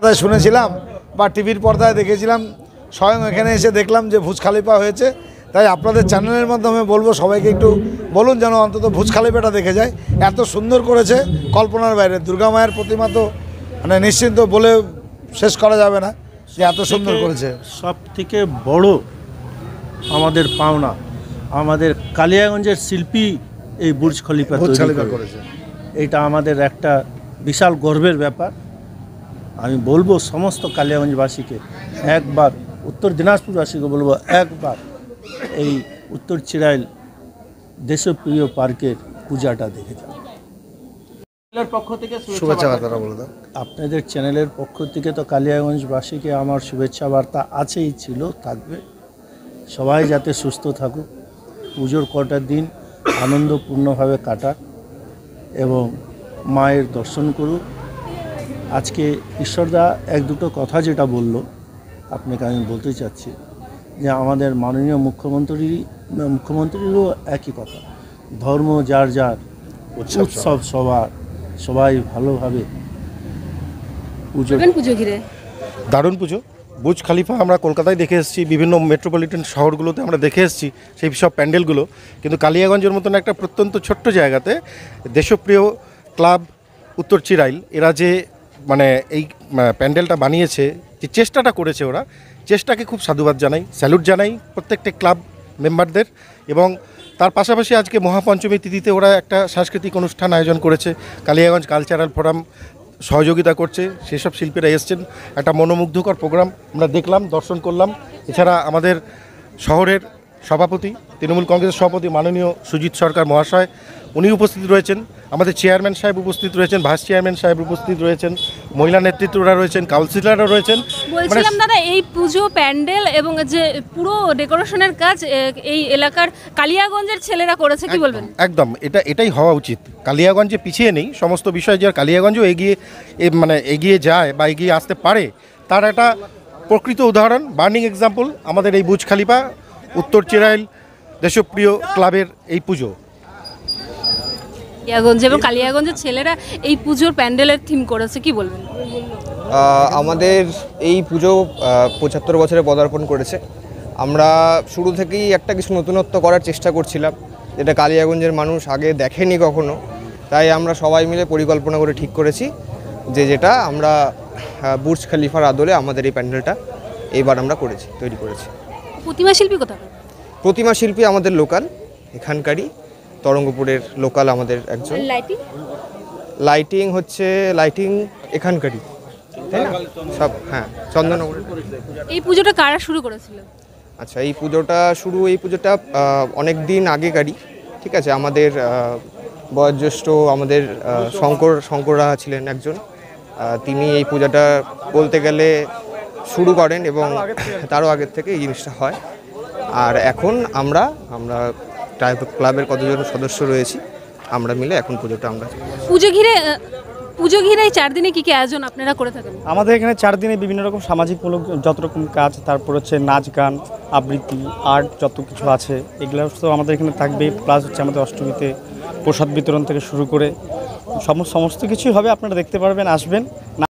শুনেছিলাম বা টিভির পর্দায় দেখেছিলাম, স্বয়ং এখানে এসে দেখলাম যে ভুজ খালিফা হয়েছে। তাই আপনাদের চ্যানেলের মাধ্যমে বলবো সবাইকে একটু বলুন যেন অন্তত ভুজ খালিফাটা দেখে যায়। এত সুন্দর করেছে, কল্পনার বাইরে। দুর্গা মায়ের প্রতিমা তো মানে নিশ্চিন্ত বলে শেষ করা যাবে না যে এত সুন্দর করেছে। সব থেকে বড় আমাদের পাওনা, আমাদের কালিয়াগঞ্জের শিল্পী এই বুর্জ খলিফা করেছে। এটা আমাদের একটা বিশাল গর্বের ব্যাপার। আমি বলবো সমস্ত কালিয়াগঞ্জবাসীকে একবার, উত্তর দিনাজপুরবাসীকে বলবো একবার এই উত্তর চিরাইল দেশপ্রিয় পার্কের পূজাটা দেখে যান। পক্ষ থেকে শুভেচ্ছা বার্তা বলে দাও। আপনাদের চ্যানেলের পক্ষ থেকে তো কালিয়াগঞ্জবাসীকে আমার শুভেচ্ছা বার্তা আছেই, ছিল, থাকবে। সবাই যাতে সুস্থ থাকুক, পুজোর কটা দিন আনন্দপূর্ণভাবে কাটাক এবং মায়ের দর্শন করুক। আজকে ঈশ্বরদা এক দুটো কথা যেটা বলল, আপনাকে আমি বলতে চাচ্ছি যে আমাদের মাননীয় মুখ্যমন্ত্রীরও একই কথা, ধর্ম যার যার, উৎসব সবার, সবাই ভালোভাবে পুজো ঘিরে। দারুণ পুজো। বুর্জ খলিফা আমরা কলকাতায় দেখে এসেছি, বিভিন্ন মেট্রোপলিটন শহরগুলোতে আমরা দেখে এসেছি সেই সব প্যান্ডেলগুলো, কিন্তু কালিয়াগঞ্জের মতন একটা প্রত্যন্ত ছোট্ট জায়গাতে দেশপ্রিয় ক্লাব উত্তর চিরাইল এরা যে মানে এই প্যান্ডেলটা বানিয়েছে, যে চেষ্টাটা করেছে, ওরা চেষ্টাকে খুব সাধুবাদ জানাই, স্যালুট জানাই প্রত্যেকটা ক্লাব মেম্বারদের। এবং তার পাশাপাশি আজকে মহাপঞ্চমী তিথিতে ওরা একটা সাংস্কৃতিক অনুষ্ঠান আয়োজন করেছে, কালিয়াগঞ্জ কালচারাল ফোরাম সহযোগিতা করছে, সেসব শিল্পীরা এসছেন। একটা মনোমুগ্ধকর প্রোগ্রাম আমরা দেখলাম, দর্শন করলাম। এছাড়া আমাদের শহরের সভাপতি, তৃণমূল কংগ্রেসের সভাপতি মাননীয় সুজিত সরকার মহাশয়, উনি উপস্থিত রয়েছেন। আমাদের চেয়ারম্যান সাহেব উপস্থিত রয়েছেন, ভাইস চেয়ারম্যান সাহেব উপস্থিত রয়েছেন, মহিলা নেতৃত্বরা রয়েছেন, কাউন্সিলররা রয়েছেন। বলছিলাম দাদা, এই পুজো প্যান্ডেল এবং যে পুরো ডেকোরেশনের কাজ এই এলাকার কালিয়াগঞ্জের ছেলেরা করেছে, কি বলবেন? একদম এটাই হওয়া উচিত। কালিয়াগঞ্জে পিছিয়ে নেই, সমস্ত বিষয় যে কালিয়াগঞ্জও এগিয়ে যায় বা এগিয়ে আসতে পারে, তার একটা প্রকৃত উদাহরণ, বার্নিং এক্সাম্পল আমাদের এই বুর্জ খলিফা উত্তর চিরাইল দেশপ্রিয় ক্লাবের এই পুজো। কালিয়াগঞ্জ এবং কালিয়াগঞ্জের ছেলেরা এই পুজোর প্যান্ডেলের থিম করেছে, কি বলবেন? আমাদের এই পুজো ৭৫ বছরে পদার্পণ করেছে। আমরা শুরু থেকেই একটা কিছু নতুনত্ব করার চেষ্টা করছিলাম, যেটা কালিয়াগঞ্জের মানুষ আগে দেখেনি কখনো। তাই আমরা সবাই মিলে পরিকল্পনা করে ঠিক করেছি যেটা আমরা বুর্জ খলিফার আদলে আমাদের এই প্যান্ডেলটা এইবার আমরা তৈরি করেছি। প্রতিমা শিল্পী কোথায়? প্রতিমা শিল্পী আমাদের লোকাল, এখানকারই তরঙ্গপুরের লোকাল আমাদের একজন। লাইটিং এখানকারই, তাই না? সব হ্যাঁ, চন্দননগরের। এই পুজোটা কারা শুরু করেছিল? আচ্ছা, এই পুজোটা অনেক দিন আগেকারই, ঠিক আছে। আমাদের বয়োজ্যেষ্ঠ আমাদের শঙ্কররা ছিলেন একজন, তিনি এই পূজাটা বলতে গেলে শুরু করেন এবং তারও আগের থেকে এই জিনিসটা হয়। আর এখন আমরা ক্লাবের কতজন সদস্য রয়েছি, আমরা মিলে এখন পুজোটা পুজো ঘিরে 4 দিনে কি আয়োজন আপনারা করে থাকেন? আমাদের এখানে 4 দিনে বিভিন্ন রকম সামাজিকমূলক যত রকম কাজ, তারপর হচ্ছে নাচ গান, আবৃত্তি, আর্ট, যত কিছু আছে এগুলো তো আমাদের এখানে থাকবে। প্লাস হচ্ছে আমাদের অষ্টমীতে প্রসাদ বিতরণ থেকে শুরু করে সমস্ত কিছুই হবে, আপনারা দেখতে পারবেন, আসবেন।